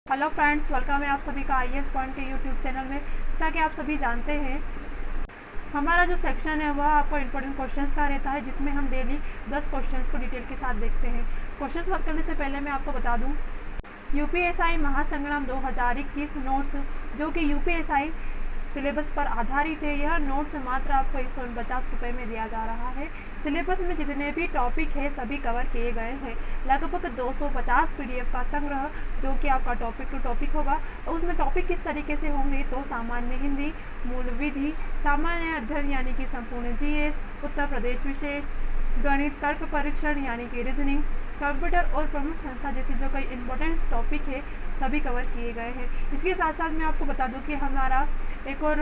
Hello friends, welcome है आप सभी का आईएएस पॉइंट के यूट्यूब चैनल में। जैसा कि आप सभी जानते हैं, हमारा जो सेक्शन है वह आपको इंपॉर्टेंट क्वेश्चंस का रहता है, जिसमें हम डेली 10 क्वेश्चंस को डिटेल के साथ देखते हैं। क्वेश्चंस बात करने से पहले मैं आपको बता दूं, यूपीएसआई महासंग्राम 2021 नोट्स जो कि यूपीएसआई सिलेबस पर आधारित है, यह नोट्स मात्र आपको 149 रुपये में दिया जा रहा है। सिलेबस में जितने भी टॉपिक है सभी कवर किए गए हैं। लगभग 250 पीडीएफ का संग्रह जो कि आपका टॉपिक टू टॉपिक होगा। तो उसमें टॉपिक किस तरीके से होंगे, तो सामान्य हिंदी, मूल विधि, सामान्य अध्ययन यानी कि संपूर्ण जीएस, उत्तर प्रदेश विशेष, गणित, तर्क परीक्षण यानी कि रीजनिंग, कंप्यूटर और प्रमुख संस्था जैसी जो कई इंपॉर्टेंट टॉपिक है सभी कवर किए गए हैं। इसके साथ साथ मैं आपको बता दूं कि हमारा एक और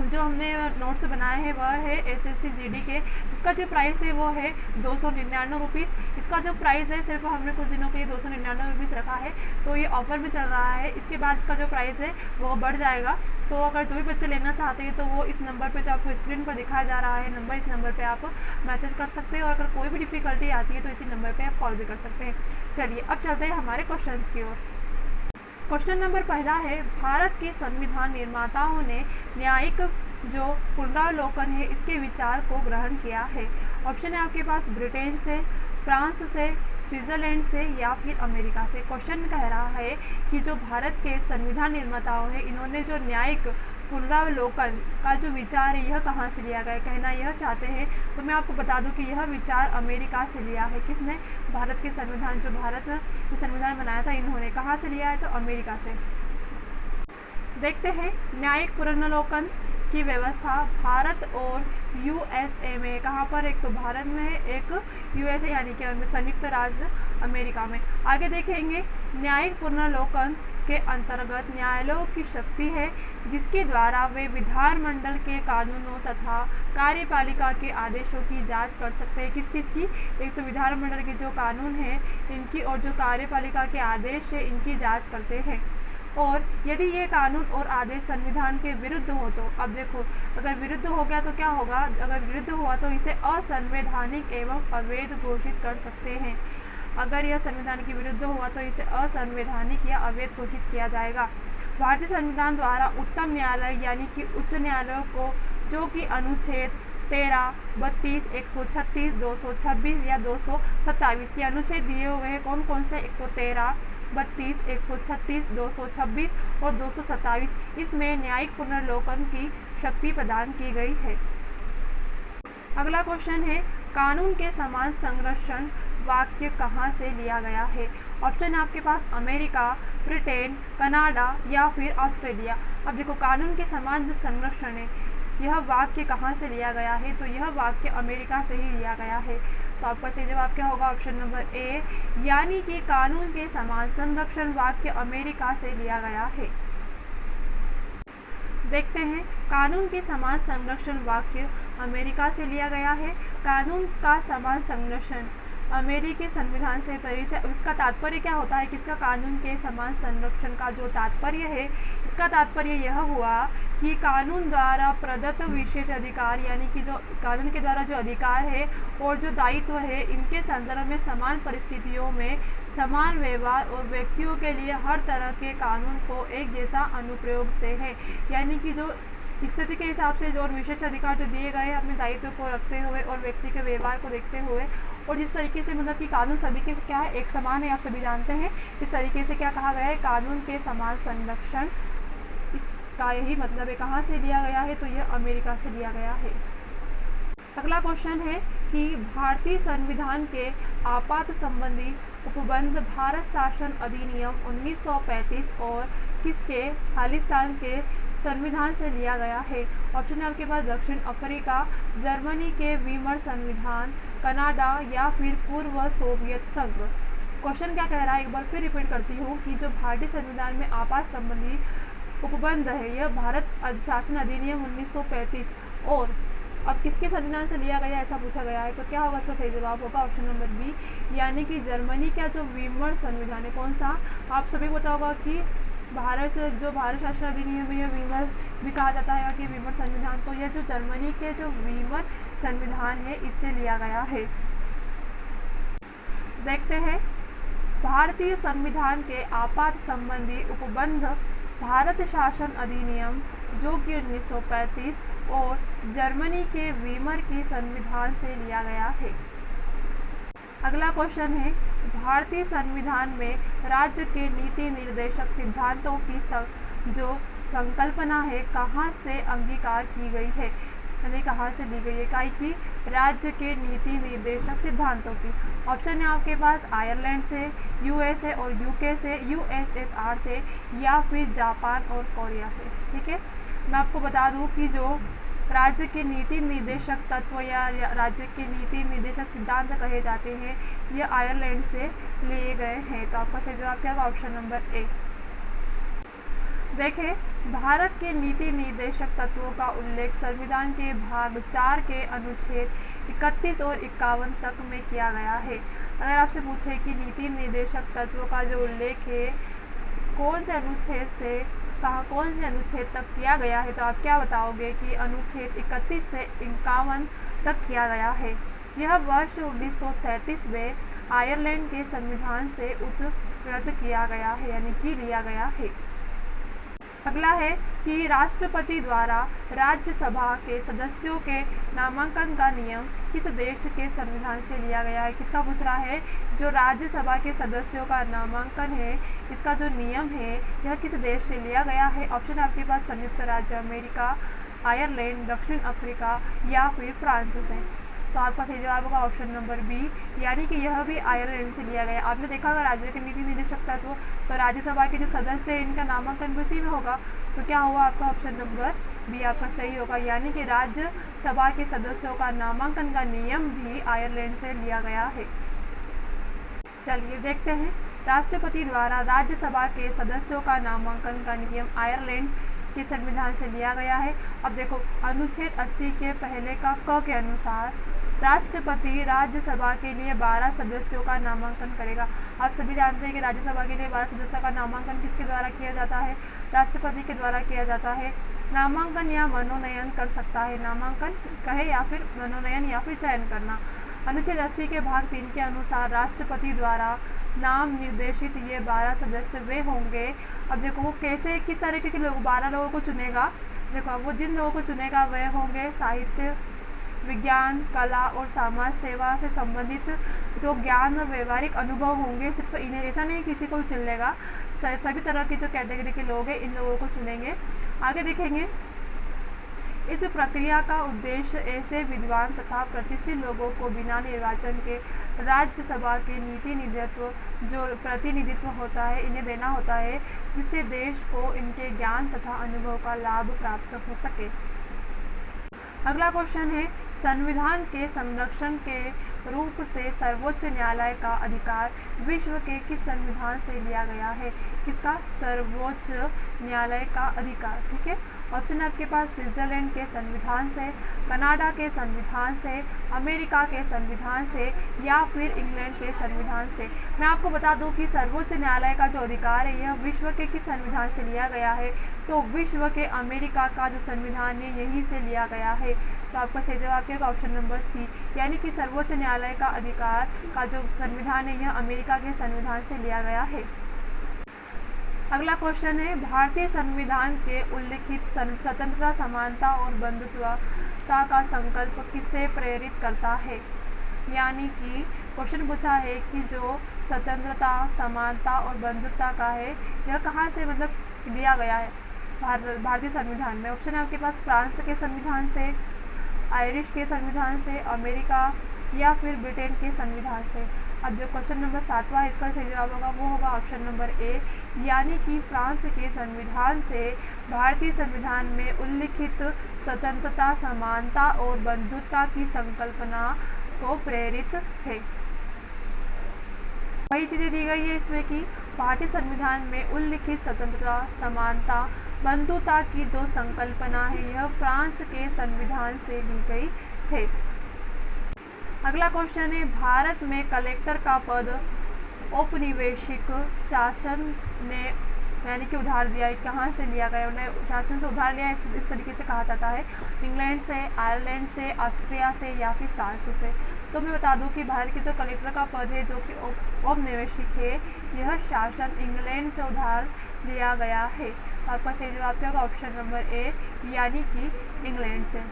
जो हमने नोट्स बनाए हैं वह है एसएससी जीडी के, जिसका जो प्राइस है वो है 299 रुपीज़। इसका जो प्राइस है सिर्फ हमने कुछ दिनों के लिए 299 रुपीज़ रखा है, तो ये ऑफर भी चल रहा है। इसके बाद इसका जो प्राइस है वो बढ़ जाएगा। तो अगर जो भी बच्चे लेना चाहते हैं तो वो इस नंबर पे जो आपको स्क्रीन पर दिखाया जा रहा है नंबर, इस नंबर पे आप मैसेज कर सकते हैं, और अगर कोई भी डिफ़िकल्टी आती है तो इसी नंबर पे आप कॉल भी कर सकते हैं। चलिए अब चलते हैं हमारे क्वेश्चंस की ओर। क्वेश्चन नंबर पहला है, भारत के संविधान निर्माताओं ने न्यायिक जो पुनरावलोकन है इसके विचार को ग्रहण किया है। ऑप्शन है आपके पास ब्रिटेन से, फ्रांस से, स्विट्जरलैंड से या फिर अमेरिका से। क्वेश्चन कह रहा है कि जो भारत के संविधान निर्माताओं हैं इन्होंने जो न्यायिक पुनरावलोकन का जो विचार है यह कहाँ से लिया गया, कहना यह चाहते हैं। तो मैं आपको बता दूं कि यह विचार अमेरिका से लिया है। किसने? भारत के संविधान, जो भारत ने संविधान बनाया था इन्होंने कहाँ से लिया है, तो अमेरिका से। देखते हैं न्यायिक पुनरावलोकन की व्यवस्था भारत और यूएसए में कहाँ पर, एक तो भारत में है, एक यूएसए यानी कि संयुक्त राज्य अमेरिका में। आगे देखेंगे, न्यायिक पुनरावलोकन के अंतर्गत न्यायालयों की शक्ति है जिसके द्वारा वे विधानमंडल के कानूनों तथा कार्यपालिका के आदेशों की जांच कर सकते हैं। किस किस की? एक तो विधानमंडल के जो कानून हैं इनकी, और जो कार्यपालिका के आदेश है इनकी जांच करते हैं। और यदि ये कानून और आदेश संविधान के विरुद्ध हो तो, अब देखो अगर विरुद्ध हो गया तो क्या होगा, अगर विरुद्ध हुआ तो इसे असंवैधानिक एवं अवैध घोषित कर सकते हैं। अगर यह संविधान के विरुद्ध हुआ तो इसे असंवैधानिक या अवैध घोषित किया जाएगा। भारतीय संविधान द्वारा उच्चतम न्यायालय यानी कि उच्च न्यायालयों को, जो कि अनुच्छेद 13, 32, 136, 226 या 227 ये अनुच्छेद दिए हुए हैं। कौन कौन से? एक तो 13, 32, 136, 226 और 227। इसमें न्यायिक पुनर्लोकन की शक्ति प्रदान की गई है। अगला क्वेश्चन है, कानून के समान संरक्षण वाक्य कहाँ से लिया गया है। ऑप्शन है आपके पास अमेरिका, ब्रिटेन, कनाडा या फिर ऑस्ट्रेलिया। अब देखो कानून के समान जो संरक्षण है यह वाक्य कहाँ से लिया गया है, तो यह वाक्य अमेरिका से ही लिया गया है। तो आपका सही जवाब क्या होगा? ऑप्शन नंबर ए, यानी कि कानून के समान संरक्षण वाक्य अमेरिका से लिया गया है। देखते हैं, कानून के समान संरक्षण वाक्य अमेरिका से लिया गया है। कानून का समान संरक्षण अमेरिकी संविधान से प्रेरित है। इसका तात्पर्य क्या होता है, किसका? कानून के समान संरक्षण का जो तात्पर्य है, इसका तात्पर्य यह हुआ कि कानून द्वारा प्रदत्त विशेष अधिकार यानी कि जो कानून के द्वारा जो अधिकार है और जो दायित्व है इनके संदर्भ में समान परिस्थितियों में समान व्यवहार और व्यक्तियों के लिए हर तरह के कानून को एक जैसा अनुप्रयोग से है। यानी कि जो स्थिति के हिसाब से जो विशेष अधिकार जो दिए गए अपने दायित्व को रखते हुए और व्यक्ति के व्यवहार को देखते हुए, और जिस तरीके से मतलब कि कानून सभी के क्या है, एक समान है, आप सभी जानते हैं। इस तरीके से क्या कहा गया है, कानून के समान संरक्षण, इसका यही मतलब है। कहाँ से लिया गया है, तो यह अमेरिका से लिया गया है। अगला क्वेश्चन है कि भारतीय संविधान के आपात संबंधी उपबंध भारत शासन अधिनियम 1935 और किसके? खालिस्तान के संविधान से लिया गया है। ऑप्शन है आपके पास दक्षिण अफ्रीका, जर्मनी के वीमर संविधान, कनाडा या फिर पूर्व सोवियत संघ। क्वेश्चन क्या कह रहा है, एक बार फिर रिपीट करती हूँ कि जो भारतीय संविधान में आपात संबंधी उपबंध है यह भारत शासन अधिनियम 1935 और अब किसके संविधान से लिया गया ऐसा पूछा गया है। तो क्या होगा इसका सही जवाब होगा ऑप्शन नंबर बी, यानी कि जर्मनी का जो वीमर संविधान है। कौन सा? आप सभी को पता होगा कि भारत शासन अधिनियम में यह वीमर भी कहा जाता है कि वीमर संविधान, तो यह जो जर्मनी के जो वीमर संविधान है इससे लिया गया है। देखते हैं भारतीय संविधान के आपात संबंधी उपबंध भारत शासन अधिनियम जो कि 1935 और जर्मनी के वीमर के संविधान से लिया गया है। अगला क्वेश्चन है, भारतीय संविधान में राज्य के नीति निर्देशक सिद्धांतों की जो संकल्पना है कहाँ से अंगीकार की गई है, यानी कहाँ से ली गई है, काई की राज्य के नीति निर्देशक सिद्धांतों की। ऑप्शन है आपके पास आयरलैंड से, यूएसए और यूके से, यूएसएसआर से, या फिर जापान और कोरिया से। ठीक है, मैं आपको बता दूं कि जो राज्य के नीति निर्देशक तत्व या राज्य के नीति निर्देशक सिद्धांत कहे जाते हैं ये आयरलैंड से लिए गए हैं। तो आपका सही जवाब क्या होगा? Option number A. देखें, भारत के नीति निर्देशक तत्वों का उल्लेख संविधान के भाग 4 के अनुच्छेद 31 और 51 तक में किया गया है। अगर आपसे पूछे कि नीति निर्देशक तत्वों का जो उल्लेख है कौन से अनुच्छेद से कौन से अनुच्छेद तक किया गया है, तो आप क्या बताओगे कि अनुच्छेद 31 से 51 तक किया गया है। यह वर्ष 1937 में आयरलैंड के संविधान से उत्प्रेरित किया गया है, यानी कि लिया गया है। अगला है कि राष्ट्रपति द्वारा राज्यसभा के सदस्यों के नामांकन का नियम किस देश के संविधान से लिया गया है। किसका पूछ रहा है? जो राज्यसभा के सदस्यों का नामांकन है इसका जो नियम है यह किस देश से लिया गया है। ऑप्शन आपके पास संयुक्त राज्य अमेरिका, आयरलैंड, दक्षिण अफ्रीका या फिर फ्रांस से। तो आपका सही जवाब होगा ऑप्शन नंबर बी, यानी कि यह भी आयरलैंड से लिया गया। आपने देखा होगा राज्य के नीति निर्देशक तत्व, तो राज्यसभा के जो सदस्य हैं इनका नामांकन भी उसी में होगा। तो क्या हुआ आपका ऑप्शन नंबर बी आपका सही होगा, यानी कि राज्यसभा के सदस्यों का नामांकन का नियम भी आयरलैंड से लिया गया है। चलिए देखते हैं, राष्ट्रपति द्वारा राज्यसभा के सदस्यों का नामांकन का नियम आयरलैंड के संविधान से लिया गया है। अब देखो, अनुच्छेद 80 के पहले का क के अनुसार राष्ट्रपति राज्यसभा के लिए 12 सदस्यों का नामांकन करेगा। आप सभी जानते हैं कि राज्यसभा के लिए 12 सदस्यों का नामांकन किसके द्वारा किया जाता है? राष्ट्रपति के द्वारा किया जाता है। नामांकन या मनोनयन कर सकता है, नामांकन कहे या फिर मनोनयन या फिर चयन करना। अनुच्छेद 80 के भाग 3 के अनुसार राष्ट्रपति द्वारा नाम निर्देशित ये 12 सदस्य वे होंगे। अब देखो वो कैसे किस तरीके के लोग 12 लोगों को चुनेगा। देखो वो जिन लोगों को चुनेगा वे होंगे साहित्य, विज्ञान, कला और समाज सेवा से संबंधित जो ज्ञान और व्यवहारिक अनुभव होंगे। सिर्फ इन्हें, ऐसा नहीं किसी को चुन लेगा, सभी तरह की जो कैटेगरी के लोग हैं इन लोगों को चुनेंगे। आगे देखेंगे, इस प्रक्रिया का उद्देश्य ऐसे विद्वान तथा प्रतिष्ठित लोगों को बिना निर्वाचन के राज्यसभा के नीति निर्देशक जो प्रतिनिधित्व होता है इन्हें देना होता है, जिससे देश को इनके ज्ञान तथा अनुभव का लाभ प्राप्त हो सके। अगला क्वेश्चन है, संविधान के संरक्षण के रूप से सर्वोच्च न्यायालय का अधिकार विश्व के किस संविधान से लिया गया है? किसका? सर्वोच्च न्यायालय का अधिकार। ठीक है, ऑप्शन आपके पास स्विट्जरलैंड के संविधान से, कनाडा के संविधान से, अमेरिका के संविधान से या फिर इंग्लैंड के संविधान से। मैं आपको बता दूं कि सर्वोच्च न्यायालय का जो अधिकार है यह विश्व के किस संविधान से लिया गया है? तो विश्व के अमेरिका का जो संविधान है यहीं से लिया गया है। तो आपका सही जवाब क्या होगा? ऑप्शन नंबर सी, यानी कि सर्वोच्च न्यायालय का अधिकार का जो संविधान है यह अमेरिका के संविधान से लिया गया है। अगला क्वेश्चन है, भारतीय संविधान के उल्लिखित स्वतंत्रता, समानता और बंधुत्वता का संकल्प किससे प्रेरित करता है? यानी कि क्वेश्चन पूछा है कि जो स्वतंत्रता, समानता और बंधुत्वता का है यह कहाँ से मतलब लिया गया है भारतीय संविधान में। ऑप्शन है आपके पास फ्रांस के संविधान से, आयरिश के संविधान से, अमेरिका या फिर ब्रिटेन के संविधान से। अब जो क्वेश्चन नंबर 7वां है इसका सही जवाब होगा वो होगा ऑप्शन नंबर ए, यानी कि फ्रांस के संविधान से भारतीय संविधान में उल्लिखित स्वतंत्रता, समानता और बंधुत्वता की संकल्पना को प्रेरित है। वही चीज़ें दी गई है इसमें कि भारतीय संविधान में उल्लिखित स्वतंत्रता, समानता, बंधुत्वता की जो संकल्पना है यह फ्रांस के संविधान से ली गई है। अगला क्वेश्चन है, भारत में कलेक्टर का पद औपनिवेशिक शासन ने यानी कि उधार दिया है, कहाँ से लिया गया? उन्हें शासन से उधार लिया इस तरीके से कहा जाता है, इंग्लैंड से, आयरलैंड से, ऑस्ट्रिया से या फिर फ्रांस से। तो मैं बता दूं कि भारत के जो कलेक्टर का पद है जो कि औपनिवेशिक है, यह शासन इंग्लैंड से उधार लिया गया है। आपका सही जवाब क्या होगा? ऑप्शन नंबर ए यानी कि इंग्लैंड से।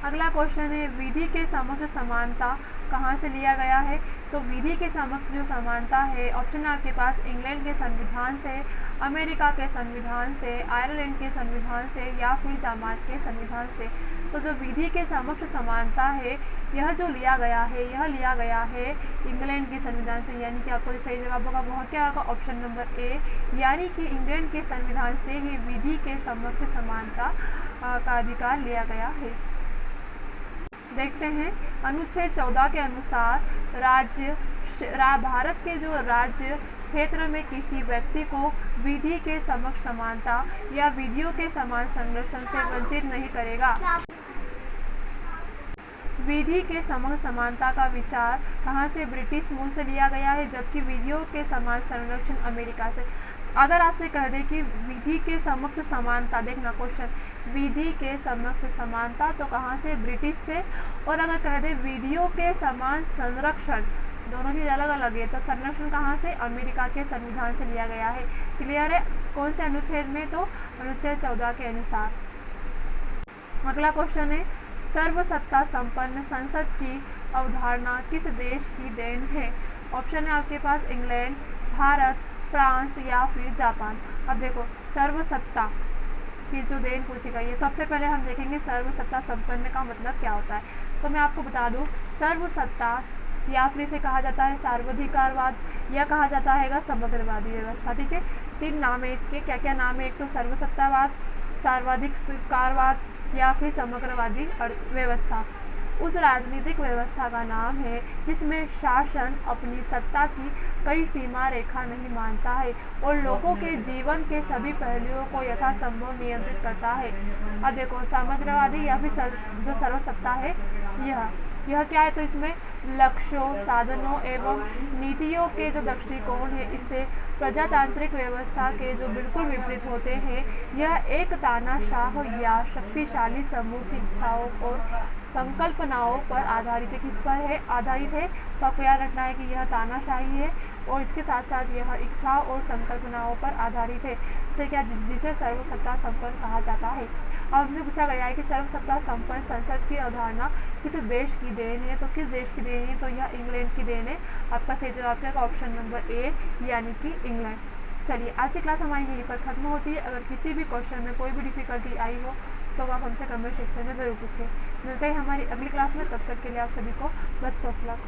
अगला क्वेश्चन है विधि के समक्ष समानता कहाँ से लिया गया है? तो विधि के समक्ष जो समानता है, ऑप्शन आपके पास इंग्लैंड के संविधान से, अमेरिका के संविधान से, आयरलैंड के संविधान से या फिर जामात के संविधान से। तो जो विधि के समक्ष समानता है यह जो लिया गया है, यह लिया गया है इंग्लैंड के संविधान से, यानी कि आपको जो सही जवाब होगा वह क्या होगा? ऑप्शन नंबर ए यानी कि इंग्लैंड के संविधान से ही विधि के समक्ष समानता का अधिकार लिया गया है। देखते हैं अनुच्छेद 14 के अनुसार भारत के जो राज्य क्षेत्र में किसी व्यक्ति को विधि के समक्ष समानता या विधियों के समान संरक्षण से वंचित नहीं करेगा। विधि के समक्ष समानता का विचार कहाँ से? ब्रिटिश मूल से लिया गया है, जबकि विधियों के समान संरक्षण अमेरिका से। अगर आपसे कह दे कि विधि के समक्ष समानता, देखना क्वेश्चन, विधि के समक्ष समानता तो कहाँ से? ब्रिटिश से। और अगर कह दे विधियों के समान संरक्षण, दोनों चीज़ अलग अलग है, तो संरक्षण कहाँ से? अमेरिका के संविधान से लिया गया है। क्लियर है? कौन से अनुच्छेद में? तो अनुच्छेद 14 के अनुसार। अगला क्वेश्चन है सर्वसत्ता संपन्न संसद की अवधारणा किस देश की देन है? ऑप्शन है आपके पास इंग्लैंड, भारत, फ्रांस या फिर जापान। अब देखो सर्वसत्ता की जो देन पूछी गई है, सबसे पहले हम देखेंगे सर्वसत्ता संपन्न का मतलब क्या होता है। तो मैं आपको बता दूं, सर्वसत्ता या फिर इसे कहा जाता है सर्वाधिकारवाद या कहा जाता है समग्रवादी व्यवस्था। ठीक है, 3 नाम है इसके। क्या क्या नाम है? एक तो सर्वसत्तावाद, सर्वाधिकारवाद या फिर समग्रवादी व्यवस्था। उस राजनीतिक व्यवस्था का नाम है जिसमें शासन अपनी सत्ता की कई सीमा रेखा नहीं मानता है और लोगों के जीवन के सभी पहलुओं को यथासंभव नियंत्रित करता है। अब देखो समग्रवादी या फिर जो सर्वसत्ता है यह क्या है? तो इसमें लक्ष्यों, साधनों एवं नीतियों के जो दृष्टिकोण है इससे प्रजातांत्रिक व्यवस्था के जो बिल्कुल विपरीत होते हैं। यह एक तानाशाह या शक्तिशाली समूह की इच्छाओं और संकल्पनाओं पर आधारित है। किस पर है? आधारित है। तो आपको याद रखना है कि यह तानाशाही है और इसके साथ साथ यह इच्छाओं और संकल्पनाओं पर आधारित है, जिसे सर्वसत्ता संपन्न कहा जाता है। अब हमसे पूछा गया है कि सर्वसत्ता संपन्न संसद की अवधारणा किस देश की देन है? तो किस देश की देन है? तो यह इंग्लैंड की देन है। आपका सही जवाब क्या है? ऑप्शन नंबर ए यानी कि इंग्लैंड। चलिए आज की क्लास हमारी यहीं पर खत्म होती है। अगर किसी भी क्वेश्चन में कोई भी डिफिकल्टी आई हो तो आप हमसे कमेंट सेक्शन में ज़रूर पूछें। मिलते हैं हमारी अगली क्लास में, तब तक के लिए आप सभी को बेस्ट ऑफ लक।